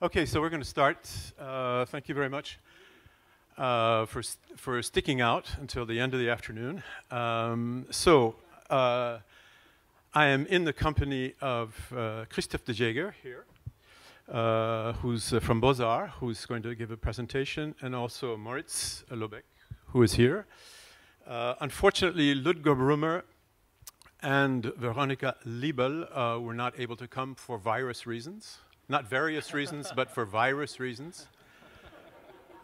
Okay, so we're going to start. Thank you very much for sticking out until the end of the afternoon. I am in the company of Christophe de Jaeger here, who's from BOZAR, who's going to give a presentation, and also Moritz Lobeck, who is here. Unfortunately, Ludger Brummer and Veronika Liebel were not able to come for virus reasons. Not various reasons, but for virus reasons.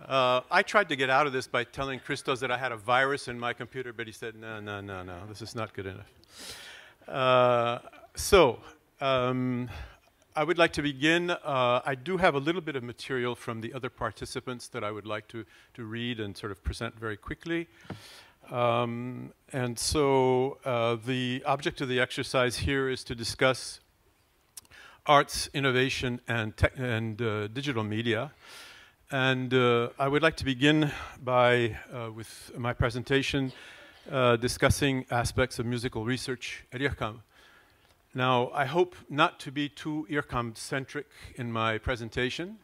I tried to get out of this by telling Christophe that I had a virus in my computer, but he said, no, this is not good enough. I would like to begin. I do have a little bit of material from the other participants that I would like to read and sort of present very quickly. The object of the exercise here is to discuss arts, innovation, and digital media. And I would like to begin by, with my presentation, discussing aspects of musical research at IRCAM. Now, I hope not to be too IRCAM-centric in my presentation,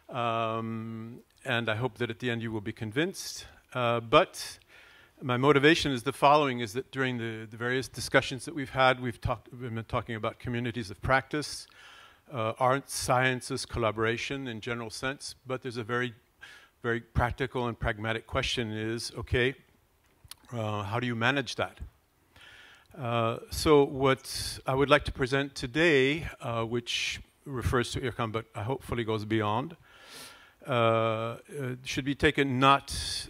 and I hope that at the end you will be convinced. But my motivation is the following, is that during the various discussions that we've had, we've been talking about communities of practice, arts, sciences, collaboration in general sense, but there's a very, very practical and pragmatic question is, okay, how do you manage that? So what I would like to present today, which refers to IRCAM, but hopefully goes beyond, should be taken not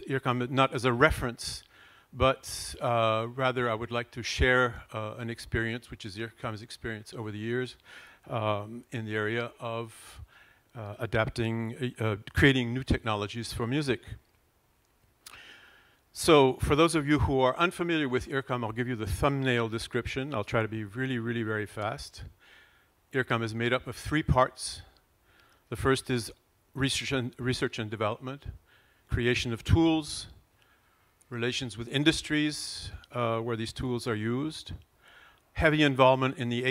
IRCAM, not as a reference, but rather I would like to share an experience, which is IRCAM's experience over the years in the area of creating new technologies for music. So for those of you who are unfamiliar with IRCAM, I'll give you the thumbnail description. I'll try to be really, really very fast. IRCAM is made up of 3 parts. The first is research and development, creation of tools, relations with industries where these tools are used, heavy involvement in the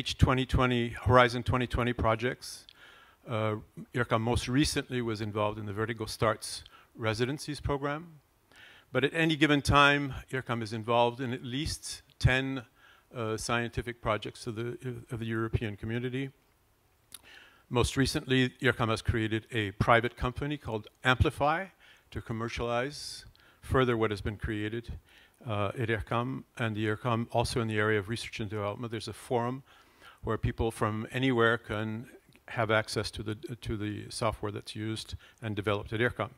Horizon 2020 projects. IRCAM most recently was involved in the Vertigo Starts residencies program. But at any given time, IRCAM is involved in at least 10 scientific projects of the European community. Most recently, IRCAM has created a private company called Amplify to commercialize further what has been created at IRCAM, and the IRCAM also in the area of research and development. There's a forum where people from anywhere can have access to the software that's used and developed at IRCAM.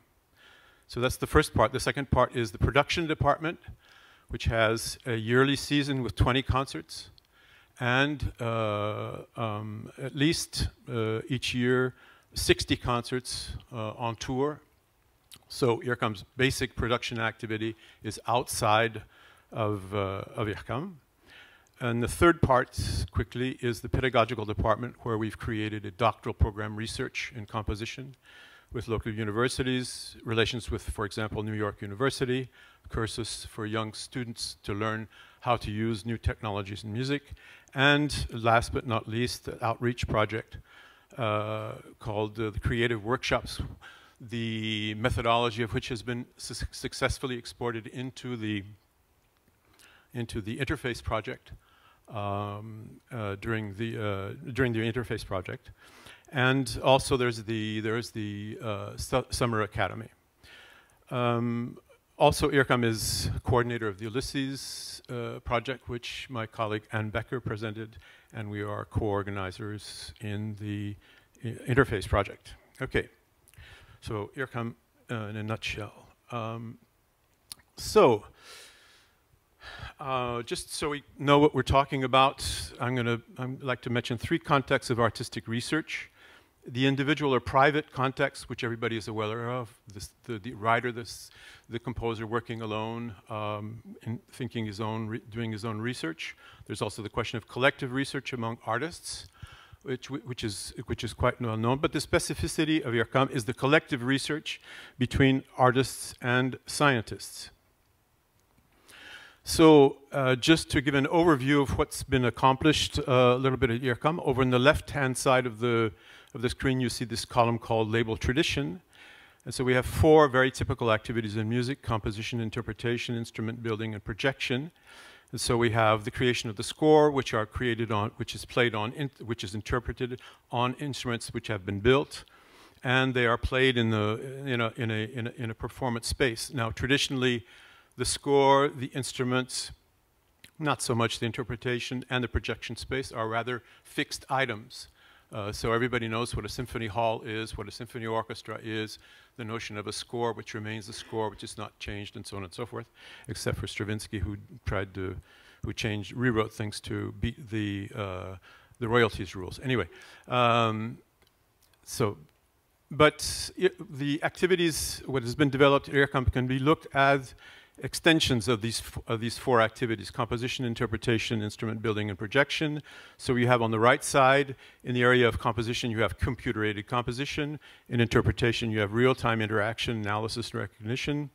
So that's the first part. The second part is the production department, which has a yearly season with 20 concerts, and at least each year 60 concerts on tour. So IRCAM's basic production activity is outside of IRCAM. And the third part, quickly, is the Pedagogical Department, where we've created a doctoral program, research in composition, with local universities, relations with, for example, New York University, cursus for young students to learn how to use new technologies in music, and last but not least, the outreach project called the Creative Workshops, the methodology of which has been successfully exported into the interface project during the interface project. And also there's the Summer Academy. Also, IRCAM is coordinator of the Ulysses project, which my colleague Anne Becker presented, and we are co-organizers in the interface project. Okay, so IRCAM in a nutshell. Just so we know what we're talking about, I'd like to mention 3 contexts of artistic research. The individual or private context, which everybody is aware of, the writer, the composer working alone, doing his own research. There's also the question of collective research among artists, which is quite well known. But the specificity of IRCAM is the collective research between artists and scientists. So just to give an overview of what's been accomplished a little bit at IRCAM, over on the left-hand side of the of the screen, you see this column called Label Tradition. And so we have 4 very typical activities in music: composition, interpretation, instrument building, and projection. And so we have the creation of the score, which are created on, which is played on, which is interpreted on instruments which have been built, and they are played in a performance space. Now, traditionally, the score, the instruments, not so much the interpretation, and the projection space are rather fixed items. So everybody knows what a symphony hall is, what a symphony orchestra is, the notion of a score, which remains a score, which is not changed, and so on and so forth, except for Stravinsky, who rewrote things to beat the royalties rules. Anyway, the activities, what has been developed at IRCAM, can be looked as extensions of these 4 activities: composition, interpretation, instrument building, and projection. So you have on the right side, in the area of composition, you have computer-aided composition. In interpretation, you have real-time interaction, analysis, and recognition.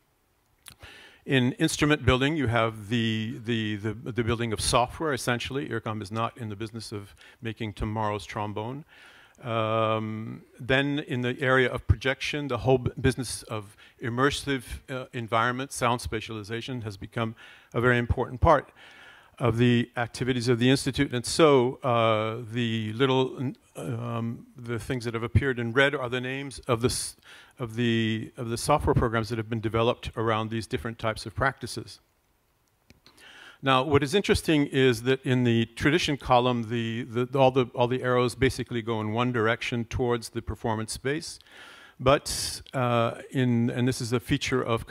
In instrument building, you have the building of software, essentially. IRCAM is not in the business of making tomorrow's trombone. Then in the area of projection, the whole business of immersive environment, sound spatialization, has become a very important part of the activities of the Institute. And so the things that have appeared in red are the names of the software programs that have been developed around these different types of practices. Now, what is interesting is that in the tradition column, all the arrows basically go in one direction towards the performance space. But and this is a feature of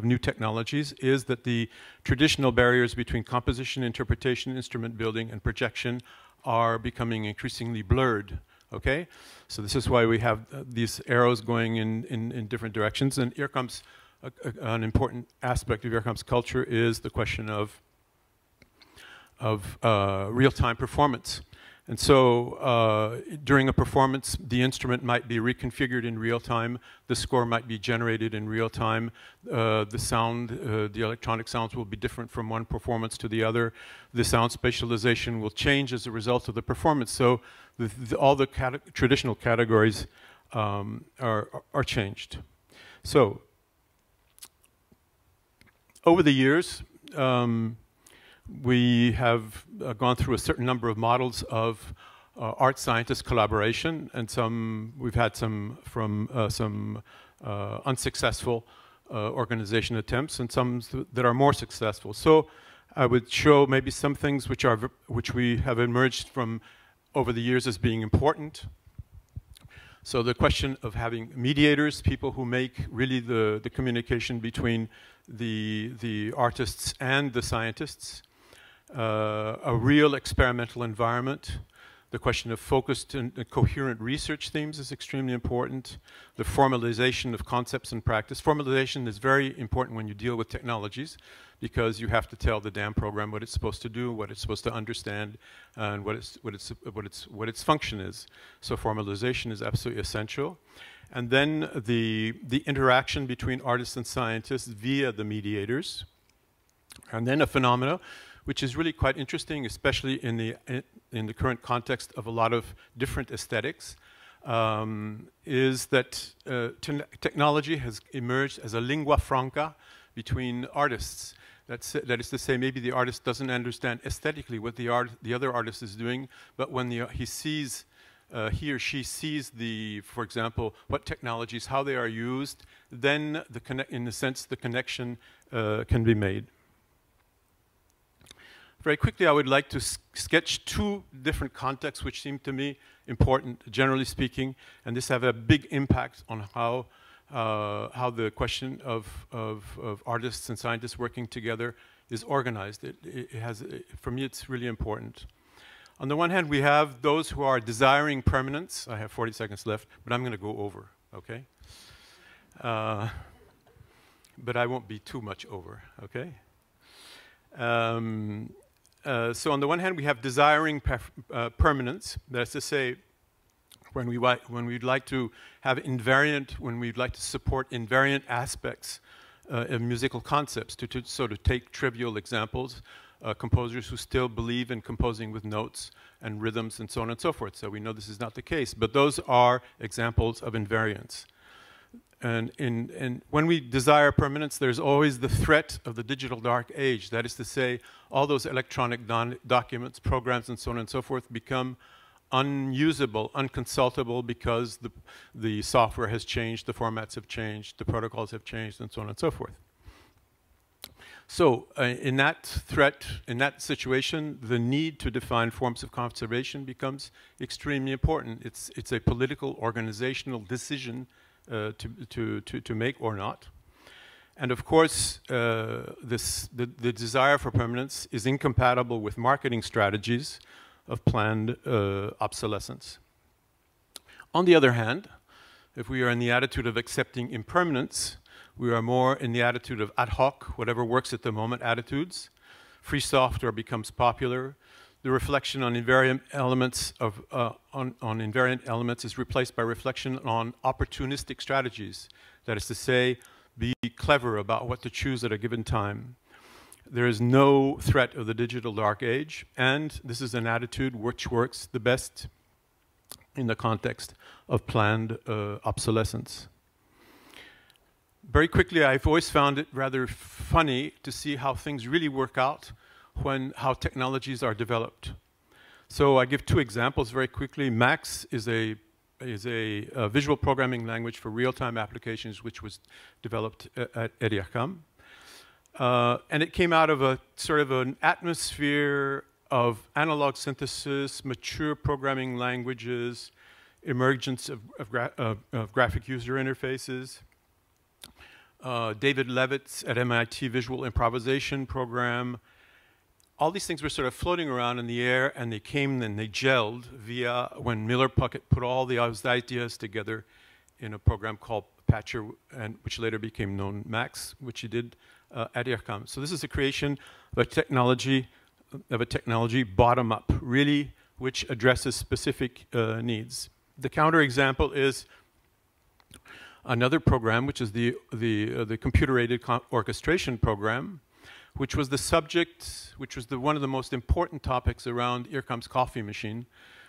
new technologies, is that the traditional barriers between composition, interpretation, instrument building, and projection are becoming increasingly blurred. Okay, so this is why we have these arrows going in different directions. And here comes an important aspect of IRCAM's culture is the question of real-time performance. And so during a performance, the instrument might be reconfigured in real time, the score might be generated in real time, the sound, the electronic sounds will be different from one performance to the other, the sound spatialization will change as a result of the performance. So all the traditional categories are changed. So over the years, we have gone through a certain number of models of art-scientist collaboration, and we've had some from some unsuccessful organization attempts, and some that are more successful. So I would show maybe some things which we have emerged from over the years as being important. So the question of having mediators, people who make really the communication between the artists and the scientists, a real experimental environment. The question of focused and coherent research themes is extremely important. The formalization of concepts and practice. Formalization is very important when you deal with technologies, because you have to tell the damn program what it's supposed to do, what it's supposed to understand, and what its function is. So formalization is absolutely essential. And then the interaction between artists and scientists via the mediators. And then a phenomena which is really quite interesting, especially in the current context of a lot of different aesthetics, is that technology has emerged as a lingua franca between artists. That is to say, maybe the artist doesn't understand aesthetically what the other artist is doing, but when he or she sees for example, what technologies, how they are used, then in a sense the connection can be made. Very quickly, I would like to sketch 2 different contexts which seem to me important, generally speaking, and this have a big impact on how the question of artists and scientists working together is organized. For me, it's really important. On the one hand, we have those who are desiring permanence. I have 40 seconds left, but I'm going to go over, okay? But I won't be too much over, okay? So on the one hand, we have desiring permanence. That's to say, when we'd like to have when we'd like to support invariant aspects of musical concepts. So to take trivial examples, composers who still believe in composing with notes and rhythms and so on and so forth. So we know this is not the case, but those are examples of invariance. And when we desire permanence, there's always the threat of the digital dark age. That is to say, all those electronic documents, programs, and so on and so forth become unusable, unconsultable, because the software has changed, the formats have changed, the protocols have changed, and so on and so forth. So in that threat, in that situation, the need to define forms of conservation becomes extremely important. It's a political, organizational decision to make or not. And of course, the desire for permanence is incompatible with marketing strategies of planned obsolescence. On the other hand, if we are in the attitude of accepting impermanence, we are more in the attitude of ad hoc, whatever works at the moment attitudes. Free software becomes popular. The reflection on invariant elements invariant elements is replaced by reflection on opportunistic strategies. That is to say, be clever about what to choose at a given time. There is no threat of the digital dark age, and this is an attitude which works the best in the context of planned obsolescence. Very quickly, I've always found it rather funny to see how things really work out how technologies are developed. So I give two examples very quickly. Max is a visual programming language for real-time applications, which was developed at IRCAM. And it came out of a sort of an atmosphere of analog synthesis, mature programming languages, emergence of graphic user interfaces. David Levitt's at MIT visual improvisation program. All these things were sort of floating around in the air, and they came and they gelled via when Miller Puckett put all those ideas together in a program called Patcher, and which later became known Max, which he did at IRCAM. So this is a creation of a technology bottom up, really, which addresses specific needs. The counterexample is another program, which is the computer-aided orchestration program, which was the subject, which was one of the most important topics around IRCAM's coffee machine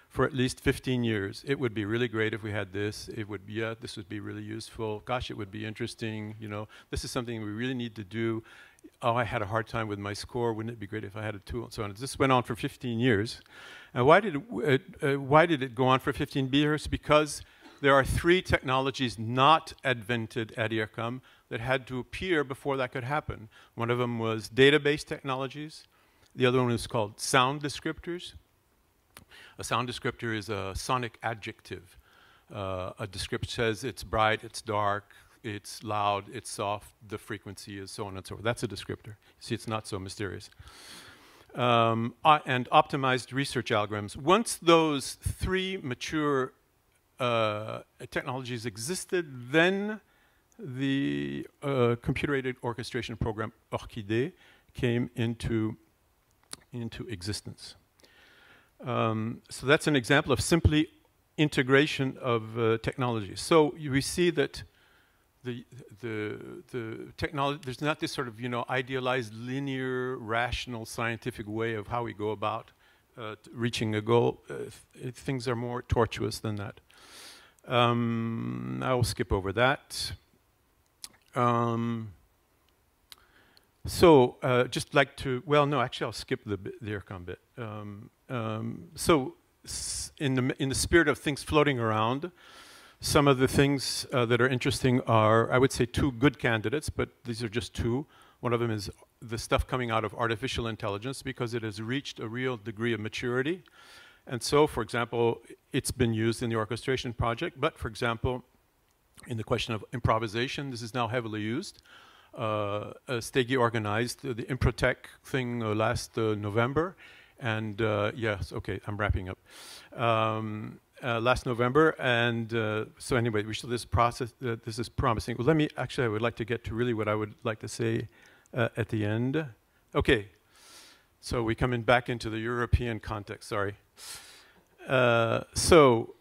for at least 15 years. It would be really great if we had this. It would be, this would be really useful. Gosh, it would be interesting. You know, this is something we really need to do. Oh, I had a hard time with my score. Wouldn't it be great if I had a tool? And so on. This went on for 15 years. And why did it go on for 15 years? Because there are 3 technologies not invented at IRCAM that had to appear before that could happen. One of them was database technologies. The other one is called sound descriptors. A sound descriptor is a sonic adjective. A descriptor says it's bright, it's dark, it's loud, it's soft, the frequency is so on and so forth. That's a descriptor. See, it's not so mysterious. And optimized research algorithms. Once those 3 mature technologies existed, then the computer-aided orchestration program Orchidée came into existence. So that's an example of simply integration of technology. So we see that the technology, there's not this sort of, you know, idealized, linear, rational, scientific way of how we go about reaching a goal. Things are more tortuous than that. I will skip over that. Just like to, well, no, actually, I'll skip the IRCAM bit. So, in the spirit of things floating around, some of the things that are interesting are, I would say, 2 good candidates, but these are just 2. One of them is the stuff coming out of artificial intelligence, because it has reached a real degree of maturity. And so, for example, it's been used in the orchestration project, but for example, in the question of improvisation, this is now heavily used. Stegi organized the Improtech thing last November, and yes, okay, I'm wrapping up. Last November, and so anyway, we show this process. This is promising. Well, I would like to get to really what I would like to say at the end. Okay, so we come back into the European context. Sorry. So,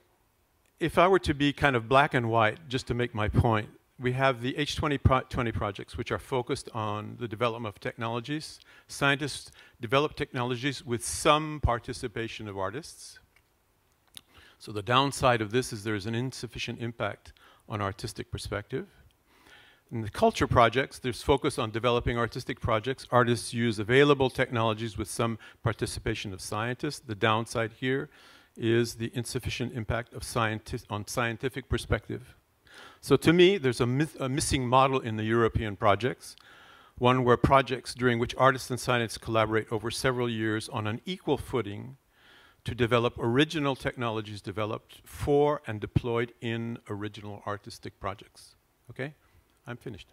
if I were to be kind of black and white, just to make my point, we have the H20 20 projects, which are focused on the development of technologies. Scientists develop technologies with some participation of artists. So the downside of this is there's an insufficient impact on artistic perspective. In the culture projects, there's focus on developing artistic projects. Artists use available technologies with some participation of scientists. The downside here is the insufficient impact of on scientific perspective. So to me, there's a missing model in the European projects, one where projects during which artists and scientists collaborate over several years on an equal footing to develop original technologies developed for and deployed in original artistic projects. Okay? I'm finished.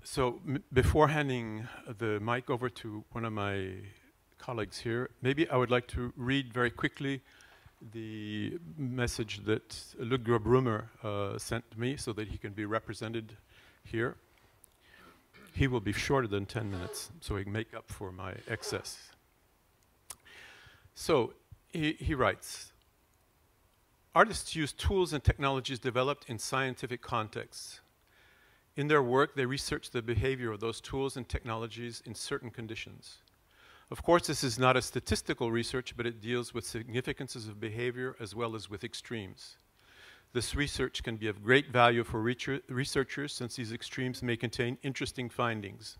So before handing the mic over to one of my colleagues here, maybe I would like to read very quickly the message that Ludger Brummer sent me so that he can be represented here. He will be shorter than 10 minutes, so he can make up for my excess. So he writes, artists use tools and technologies developed in scientific contexts. In their work, they research the behavior of those tools and technologies in certain conditions. Of course, this is not a statistical research, but it deals with significances of behavior as well as with extremes. This research can be of great value for researchers since these extremes may contain interesting findings.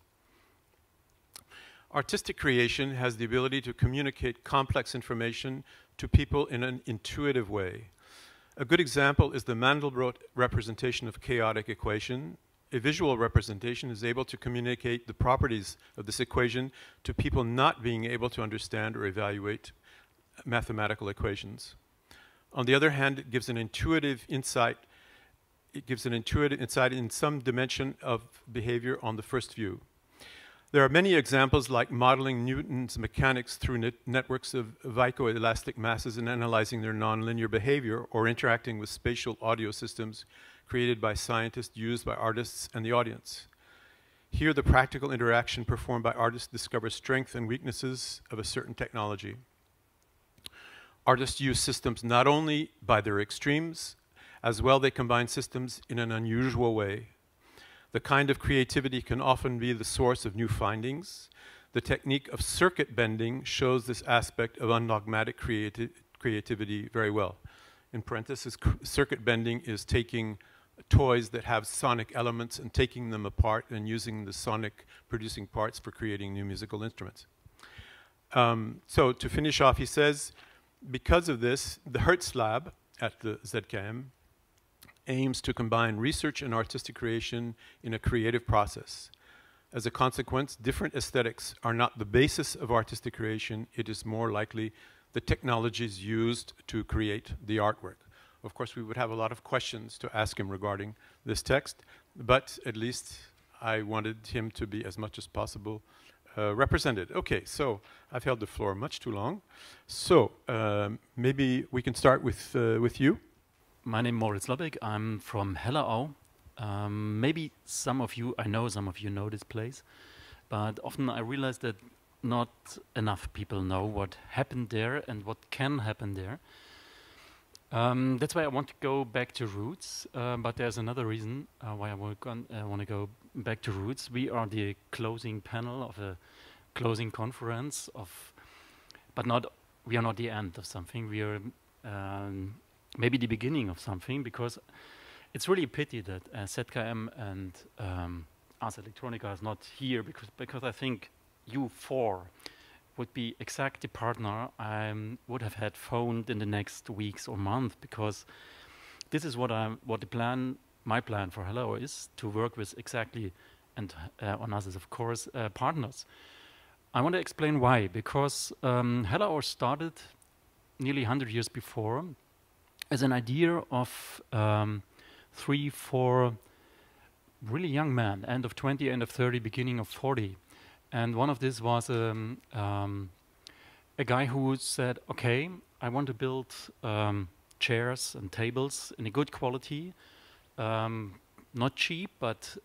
Artistic creation has the ability to communicate complex information to people in an intuitive way. A good example is the Mandelbrot representation of chaotic equation. A visual representation is able to communicate the properties of this equation to people not being able to understand or evaluate mathematical equations. On the other hand, it gives an intuitive insight. It gives an intuitive insight in some dimension of behavior on the first view. There are many examples like modeling Newton's mechanics through networks of vicoelastic masses and analyzing their nonlinear behavior, or interacting with spatial audio systems created by scientists, used by artists and the audience. Here, the practical interaction performed by artists discovers strengths and weaknesses of a certain technology. Artists use systems not only by their extremes, as well they combine systems in an unusual way. The kind of creativity can often be the source of new findings. The technique of circuit bending shows this aspect of undogmatic creativity very well. In parentheses, circuit bending is taking toys that have sonic elements and taking them apart and using the sonic producing parts for creating new musical instruments. So to finish off, he says, because of this, the Hertz Lab at the ZKM aims to combine research and artistic creation in a creative process. As a consequence, different aesthetics are not the basis of artistic creation. It is more likely the technologies used to create the artwork. Of course, we would have a lot of questions to ask him regarding this text, but at least I wanted him to be as much as possible represented. Okay, so I've held the floor much too long. So maybe we can start with you. My name is Moritz Lobeck. I'm from HELLERAU. Maybe some of you, I know some of you know this place, but often I realize that not enough people know what happened there and what can happen there. That's why I want to go back to roots, but there's another reason why I want to go back to roots. We are the closing panel of a closing conference but we are not the end of something. We are maybe the beginning of something, because it's really a pity that ZKM and Ars Electronica is not here, because I think you four would be exactly partner I would have had phoned in the next weeks or month, because this is what my plan for HELLERAU is, to work with exactly, and Onassis of course, partners. I want to explain why, because HELLERAU started nearly 100 years before as an idea of 3, 4 really young men, end of 20, end of 30, beginning of 40. And one of this was a guy who said, okay, I want to build chairs and tables in a good quality, not cheap, but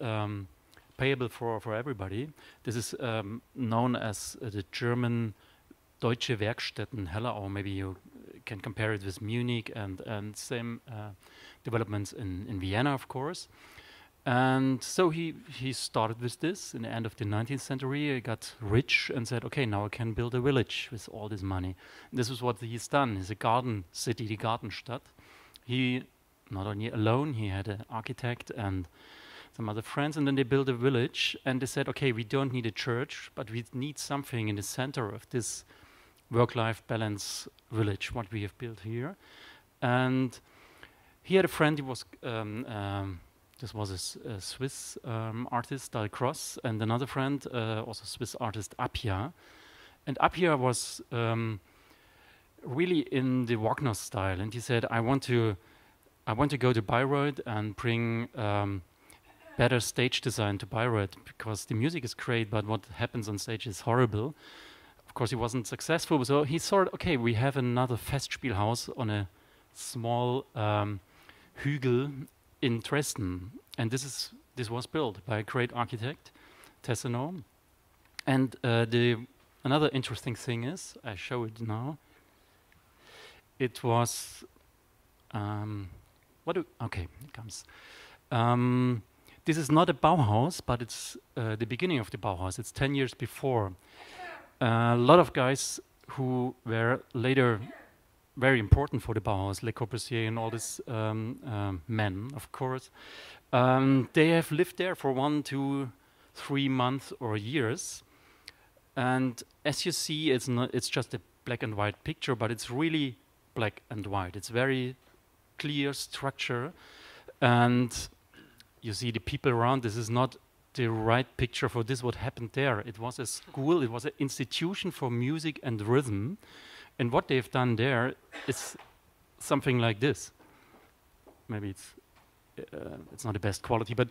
payable for everybody. This is known as the German Deutsche Werkstätten Hellerau. Maybe you can compare it with Munich and same developments in Vienna, of course. And so he started with this in the end of the 19th century. He got rich and said, okay, now I can build a village with all this money. This is what he's done. He's a garden city, the Gartenstadt. He not only alone, he had an architect and some other friends, and then they built a village, and they said, okay, we don't need a church, but we need something in the center of this work-life balance village, what we have built here. And he had a friend, he was this was a Swiss artist, Dalcross, and another friend, also Swiss artist, Appia. And Appia was really in the Wagner style, and he said, I want to go to Bayreuth and bring better stage design to Bayreuth, because the music is great, but what happens on stage is horrible. Of course, he wasn't successful, so he thought, okay, we have another Festspielhaus on a small Hügel in Dresden, and this was built by a great architect, Tessenow. And another interesting thing is, I show it now. It was okay, it comes. This is not a Bauhaus, but it's the beginning of the Bauhaus. It's 10 years before. A lot of guys who were later very important for the Bauhaus, Le Corbusier and all these men, of course, they have lived there for 1, 2, 3 months or years. And as you see, it's just a black and white picture, but it's really black and white. It's very clear structure, and you see the people around. This is not the right picture for this, what happened there. It was a school, it was an institution for music and rhythm, and what they've done there is something like this. Maybe it's not the best quality, but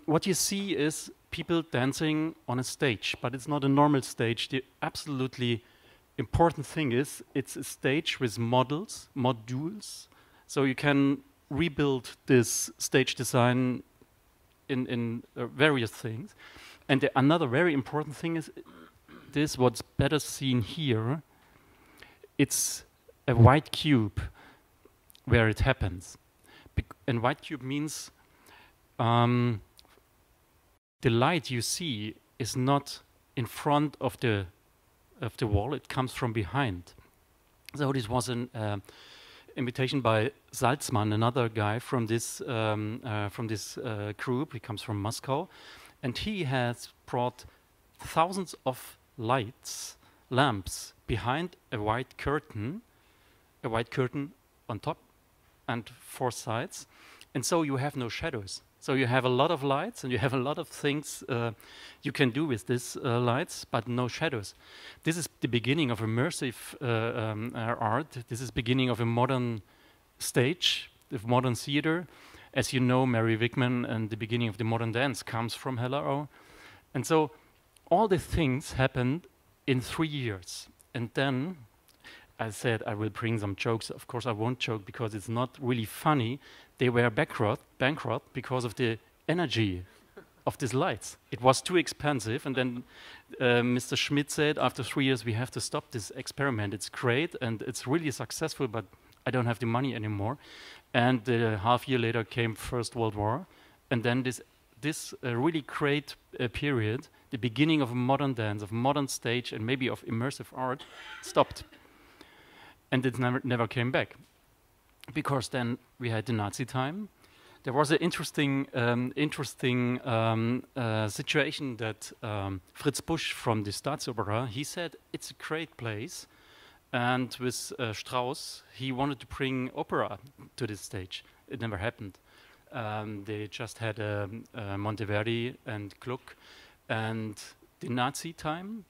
what you see is people dancing on a stage, but it's not a normal stage. The absolutely important thing is it's a stage with modules, so you can rebuild this stage design in various things. And another very important thing is this, what's better seen here, it's a white cube where it happens. And white cube means the light you see is not in front of the wall, it comes from behind. So this was an invitation by Salzmann, another guy from this group. He comes from Moscow, and he has brought thousands of lamps behind a white curtain on top and 4 sides, and so you have no shadows. So you have a lot of lights and you have a lot of things you can do with these lights, but no shadows. This is the beginning of immersive art. This is the beginning of a modern stage, of modern theater. As you know, Mary Wigman and the beginning of the modern dance comes from HELLERAU. And so all the things happened in 3 years. And then I said I will bring some jokes. Of course, I won't joke because it's not really funny. They were bankrupt because of the energy of these lights. It was too expensive, and then Mr. Schmidt said, after 3 years, we have to stop this experiment. It's great, and it's really successful, but I don't have the money anymore. And half year later came First World War, and then this really great period, the beginning of modern dance, of modern stage, and maybe of immersive art, stopped. And it never came back, because then we had the Nazi time. There was an interesting situation that Fritz Busch from the Staatsopera, he said it's a great place, and with Strauss, he wanted to bring opera to this stage. It never happened. They just had Monteverdi and Gluck, and the Nazi time,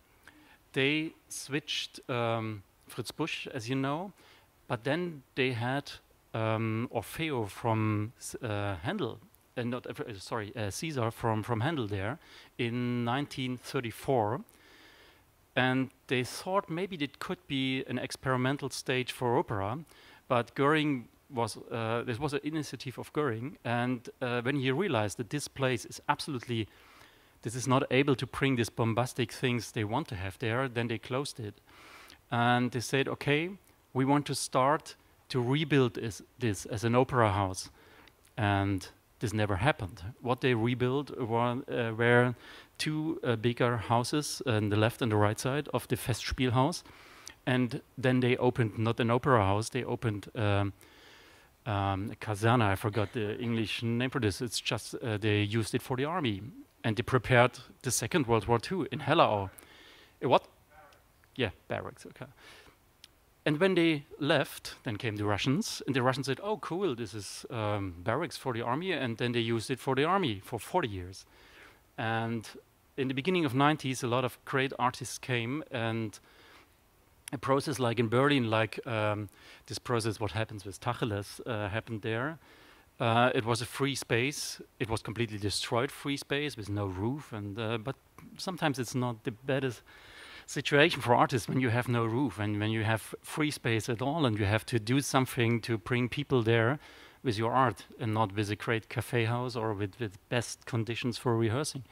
they switched Fritz Busch, as you know, but then they had Orfeo from Handel, Caesar from Handel there in 1934, and they thought maybe it could be an experimental stage for opera, but Göring was this was an initiative of Göring, and when he realized that this place is absolutely, this is not able to bring these bombastic things they want to have there, then they closed it. and they said, okay, we want to start to rebuild this as an opera house. And this never happened. What they rebuilt were two bigger houses on the left and the right side of the Festspielhaus. And then they opened not an opera house, they opened a Kaserne. I forgot the English name for this. It's just they used it for the army. And they prepared the Second World War II in HELLERAU. What? Yeah, barracks, okay. And when they left, then came the Russians, and the Russians said, oh, cool, this is barracks for the army, and then they used it for the army for 40 years. And in the beginning of 90s, a lot of great artists came, and a process like in Berlin, like this process, what happens with Tacheles, happened there. It was a free space. It was completely destroyed free space with no roof, and but sometimes it's not the better situation for artists when you have no roof and when you have free space at all, and you have to do something to bring people there with your art and not with a great cafe house or with best conditions for rehearsing.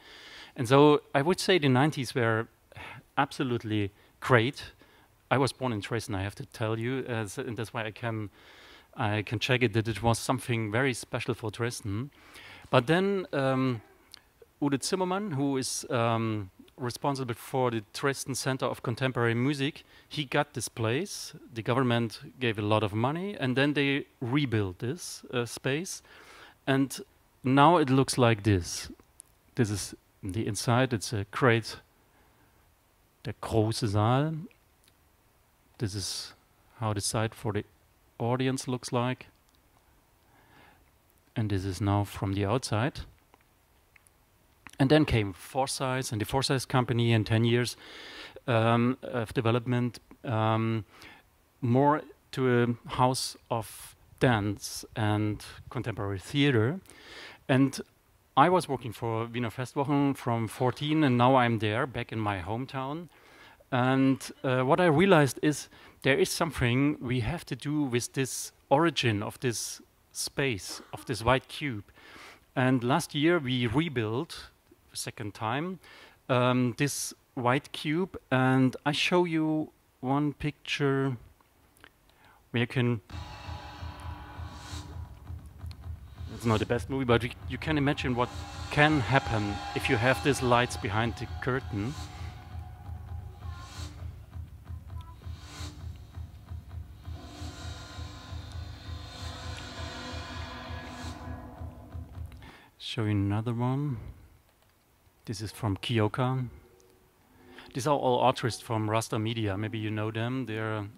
And so I would say the 90s were absolutely great. I was born in Dresden, I have to tell you, and that's why I can check it, that it was something very special for Dresden. But then Ude Zimmermann, who is responsible for the Dresden Center of Contemporary Music, he got this place. The government gave a lot of money, and then they rebuilt this space. And now it looks like this. This is the inside. It's a great, der große Saal. This is how the side for the audience looks like. And this is now from the outside. And then came Forsyth and the Forsyth company, and 10 years of development, more to a house of dance and contemporary theater. And I was working for Wiener Festwochen from 14, and now I'm there, back in my hometown. And what I realized is there is something we have to do with this origin of this space, of this white cube. And last year we rebuilt, second time, this white cube, and I show you one picture where you can, it's not the best movie, but you can imagine what can happen if you have these lights behind the curtain. Show you another one. This is from Kyoka. These are all artists from Rasta Media. Maybe you know them.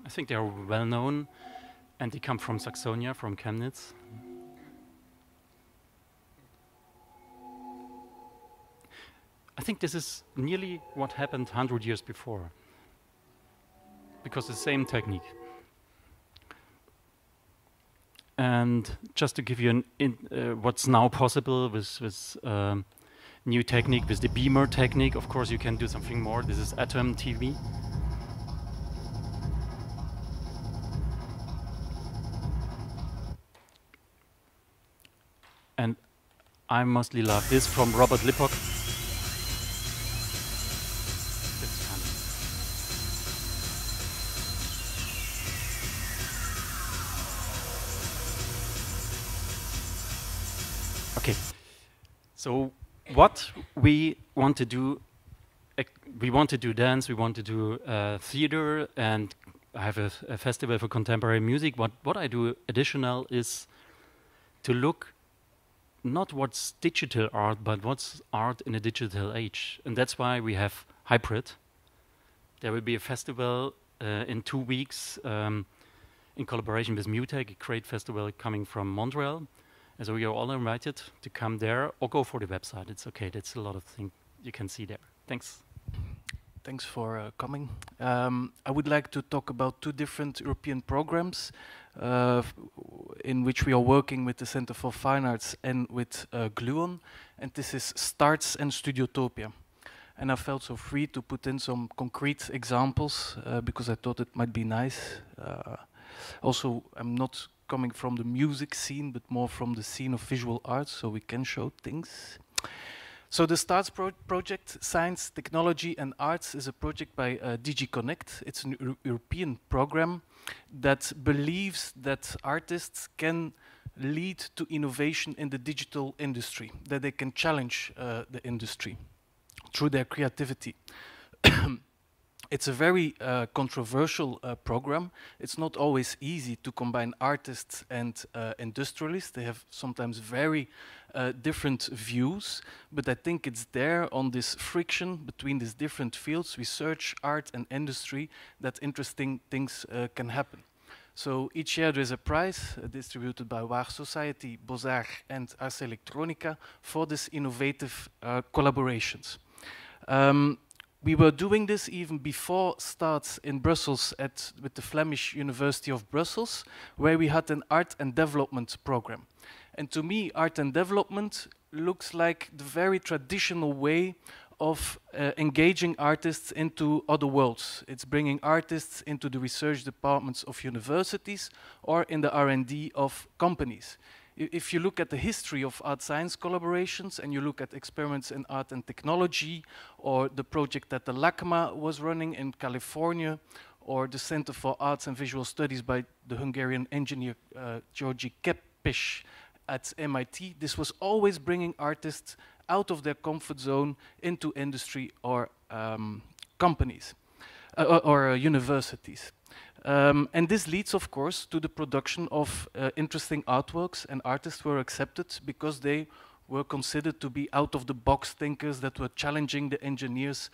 I think they're well known, and they come from Saxonia, from Chemnitz. I think this is nearly what happened 100 years before, because the same technique. And just to give you what's now possible with new technique, with the beamer technique, of course you can do something more. This is Atom TV. And I mostly love this from Robert Lippock. Okay, so what we want to do, we want to do dance, we want to do theater, and I have a festival for contemporary music. What I do additional is to look not what's digital art, but what's art in a digital age. And that's why we have hybrid. There will be a festival in 2 weeks in collaboration with Mutec, a great festival coming from Montreal. And so you're all invited to come there or go for the website. It's okay. That's a lot of things you can see there. Thanks. Thanks for coming. I would like to talk about 2 different European programs in which we are working with the Center for Fine Arts and with GLUON. And this is STARTS and Studiotopia. And I felt so free to put in some concrete examples because I thought it might be nice. Also, I'm not coming from the music scene, but more from the scene of visual arts, so we can show things. So the STARTS project, Science, Technology and Arts, is a project by DG Connect. It's an European program that believes that artists can lead to innovation in the digital industry, that they can challenge the industry through their creativity. It's a very controversial program. It's not always easy to combine artists and industrialists. They have sometimes very different views, but I think it's there on this friction between these different fields, research, art and industry, that interesting things can happen. So each year there is a prize distributed by WAR Society, BOZAR and Ars Electronica for these innovative collaborations. We were doing this even before STARTS in Brussels with the Flemish University of Brussels, where we had an art and development program. And to me, art and development looks like the very traditional way of engaging artists into other worlds. It's bringing artists into the research departments of universities or in the R&D of companies. If you look at the history of art-science collaborations and you look at experiments in art and technology, or the project that the LACMA was running in California, or the Center for Arts and Visual Studies by the Hungarian engineer György Kepes at MIT, this was always bringing artists out of their comfort zone into industry or companies or universities. And this leads, of course, to the production of interesting artworks, and artists were accepted because they were considered to be out-of-the-box thinkers that were challenging the engineers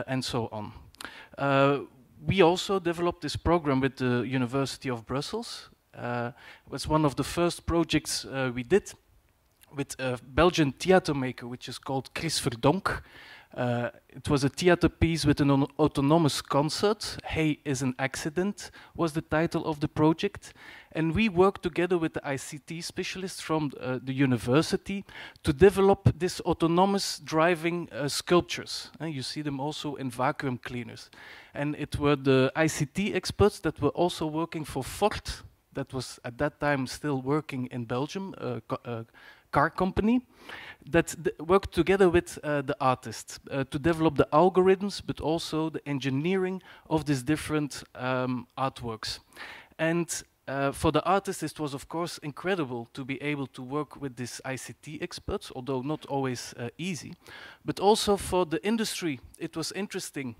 and so on. We also developed this program with the University of Brussels. It was one of the first projects we did with a Belgian theater maker, which is called Chris Verdonk. It was a theater piece with an autonomous concert. Hey is an Accident was the title of the project. And we worked together with the ICT specialists from the university to develop this autonomous driving sculptures. You see them also in vacuum cleaners. And it were the ICT experts that were also working for Ford, that was at that time still working in Belgium, a car company, that worked together with the artists to develop the algorithms, but also the engineering of these different artworks. And for the artists, it was of course incredible to be able to work with these ICT experts, although not always easy. But also for the industry, it was interesting,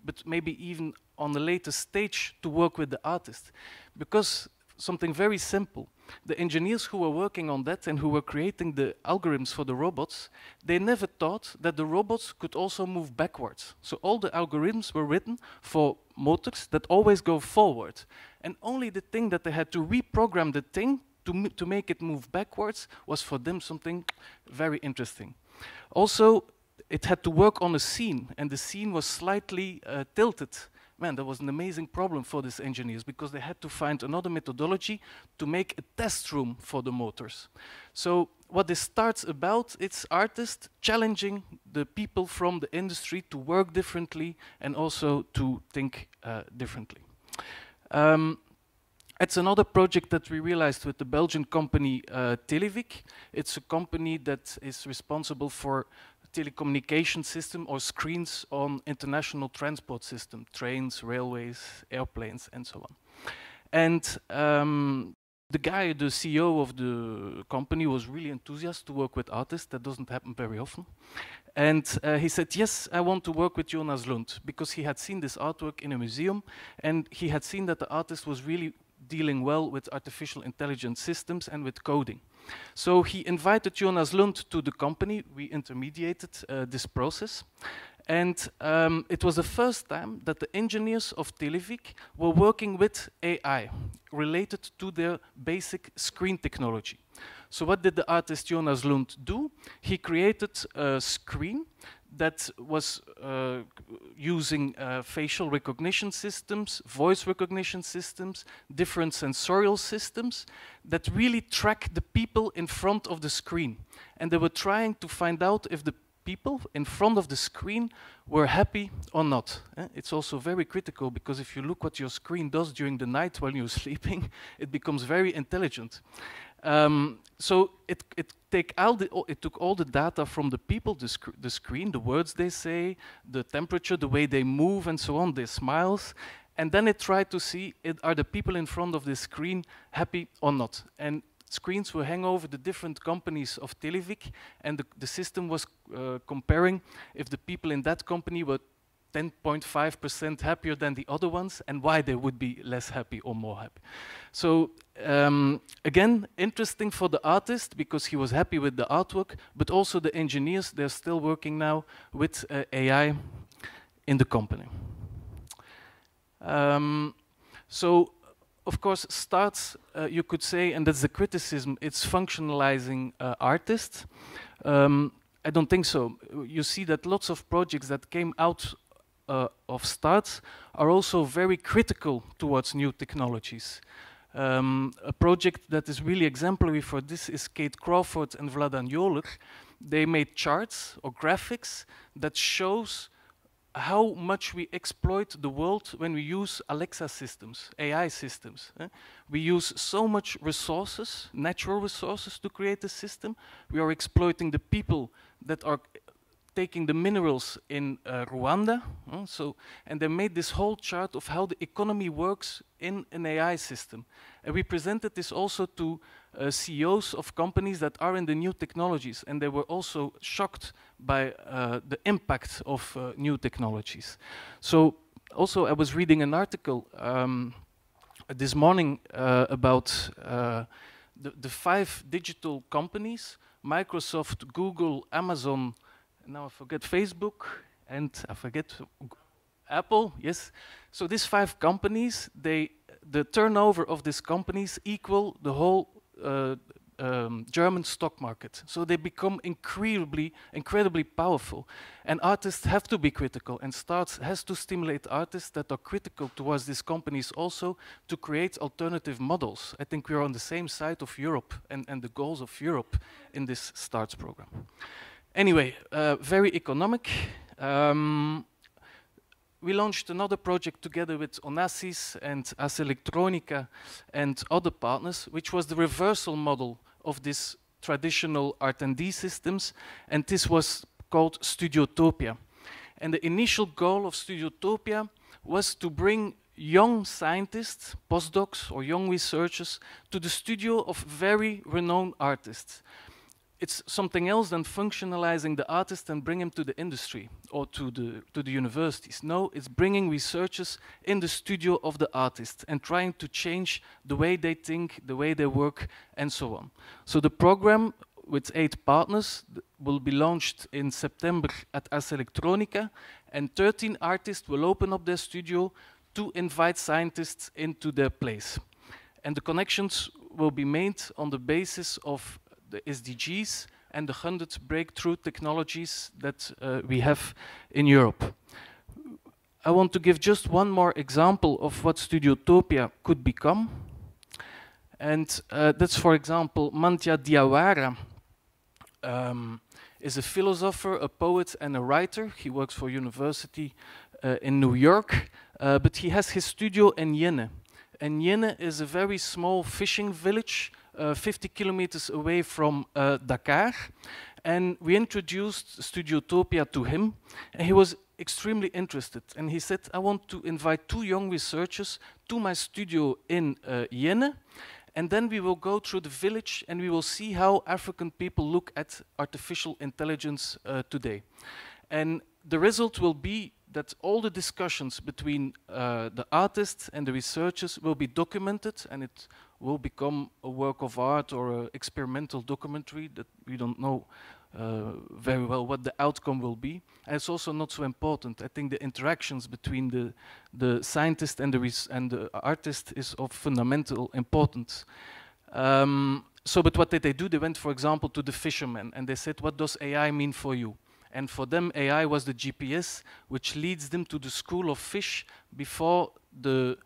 but maybe even on a later stage, to work with the artists. Because something very simple. The engineers who were working on that and who were creating the algorithms for the robots, they never thought that the robots could also move backwards. So all the algorithms were written for motors that always go forward. And only the thing that they had to reprogram the thing to make it move backwards was for them something very interesting. Also, it had to work on a scene, and the scene was slightly tilted. Man, that was an amazing problem for these engineers because they had to find another methodology to make a test room for the motors. So what this starts about, it's artists challenging the people from the industry to work differently and also to think differently. It's another project that we realized with the Belgian company Televic. It's a company that is responsible for telecommunication system or screens on international transport system, trains, railways, airplanes, and so on. And the guy, the CEO of the company, was really enthusiastic to work with artists. That doesn't happen very often. And he said, yes, I want to work with Jonas Lund, because he had seen this artwork in a museum, and he had seen that the artist was really dealing well with artificial intelligence systems and with coding. So he invited Jonas Lund to the company. We intermediated this process. And it was the first time that the engineers of Televic were working with AI related to their basic screen technology. So what did the artist Jonas Lund do? He created a screen that was using facial recognition systems, voice recognition systems, different sensorial systems that really track the people in front of the screen. And they were trying to find out if the people in front of the screen were happy or not. It's also very critical, because if you look what your screen does during the night while you're sleeping, it becomes very intelligent. So it took all the data from the people, the screen, the words they say, the temperature, the way they move, and so on, their smiles, and then it tried to see, are the people in front of the screen happy or not? And screens were hang over the different companies of Televic, and the system was comparing if the people in that company were 10.5% happier than the other ones, and why they would be less happy or more happy. So again, interesting for the artist because he was happy with the artwork, but also the engineers, they're still working now with AI in the company. So of course, starts, you could say, and that's the criticism, it's functionalizing artists. I don't think so. You see that lots of projects that came out of starts are also very critical towards new technologies. A project that is really exemplary for this is Kate Crawford and Vladan Joler. They made charts or graphics that shows how much we exploit the world when we use Alexa systems, AI systems. We use so much resources, natural resources, to create a system. We are exploiting the people that are taking the minerals in Rwanda. And they made this whole chart of how the economy works in an AI system. And we presented this also to CEOs of companies that are in the new technologies, and they were also shocked by the impact of new technologies. So also I was reading an article this morning about the 5 digital companies, Microsoft, Google, Amazon, now I forget Facebook, and I forget Apple, yes. So these 5 companies, the turnover of these companies equal the whole German stock market. So they become incredibly powerful. And artists have to be critical, and Starts has to stimulate artists that are critical towards these companies also to create alternative models. I think we're on the same side of Europe and the goals of Europe in this Starts program. Anyway, very economic. We launched another project together with Onassis and AS Electronica and other partners, which was the reversal model of this traditional R&D systems, and this was called Studiotopia. And the initial goal of Studiotopia was to bring young scientists, postdocs or young researchers to the studio of very renowned artists. It's something else than functionalizing the artist and bring him to the industry or to the universities. No, it's bringing researchers in the studio of the artist and trying to change the way they think, the way they work, and so on. So the program with 8 partners will be launched in September at AS Electronica, and 13 artists will open up their studio to invite scientists into their place. And the connections will be made on the basis of the SDGs and the 100 breakthrough technologies that we have in Europe. I want to give just one more example of what Studiotopia could become. And that's, for example, Mantya Diawara is a philosopher, a poet, and a writer. He works for a university in New York, but he has his studio in Jenne. And Jenne is a very small fishing village 50 kilometers away from Dakar, and we introduced Studiotopia to him, and he was extremely interested, and he said, I want to invite 2 young researchers to my studio in Jenne, and then we will go through the village and we will see how African people look at artificial intelligence today. And the result will be that all the discussions between the artists and the researchers will be documented, and it will become a work of art or an experimental documentary that we don't know very well what the outcome will be. And it's also not so important. I think the interactions between the scientist and the artist is of fundamental importance. But what did they do? They went, for example, to the fishermen, and they said, what does AI mean for you? And for them, AI was the GPS, which leads them to the school of fish before the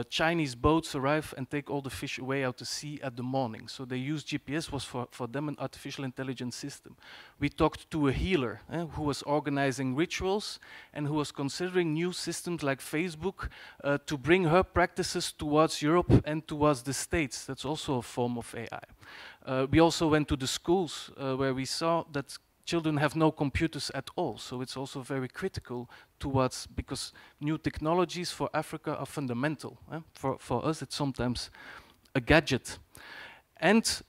Chinese boats arrive and take all the fish away out to sea at the morning. So they use GPS, was for them an artificial intelligence system. We talked to a healer who was organizing rituals and who was considering new systems like Facebook to bring her practices towards Europe and towards the States. That's also a form of AI. We also went to the schools where we saw that children have no computers at all, so it's also very critical towards, because new technologies for Africa are fundamental. For us, it's sometimes a gadget. And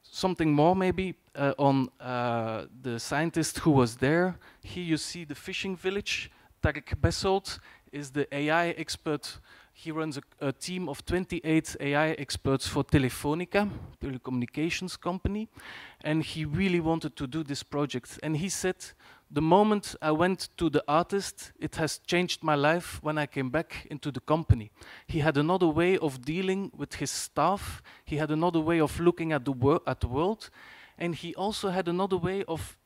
something more maybe on the scientist who was there. Here you see the fishing village. Tarek Bessold is the AI expert. He runs a team of 28 AI experts for Telefonica, telecommunications company, and he really wanted to do this project. And he said, the moment I went to the artist, it has changed my life when I came back into the company. He had another way of dealing with his staff. He had another way of looking at the world. And he also had another way of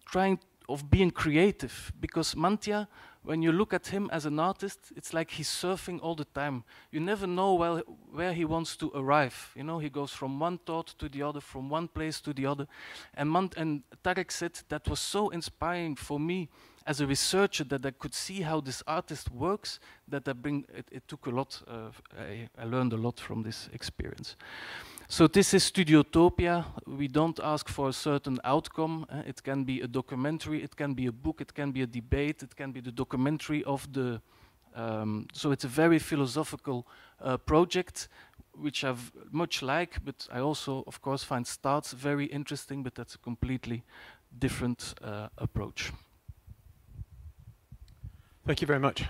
being creative, because Mantia, when you look at him as an artist, it's like he's surfing all the time. You never know where he wants to arrive. You know, he goes from one thought to the other, from one place to the other. And Tarek said that was so inspiring for me as a researcher, that I could see how this artist works, that it took a lot. I learned a lot from this experience. So this is Studiotopia. We don't ask for a certain outcome. It can be a documentary, it can be a book, it can be a debate, it can be the documentary of the... so it's a very philosophical project, which I much like, but I also, of course, find starts very interesting, but that's a completely different approach. Thank you very much.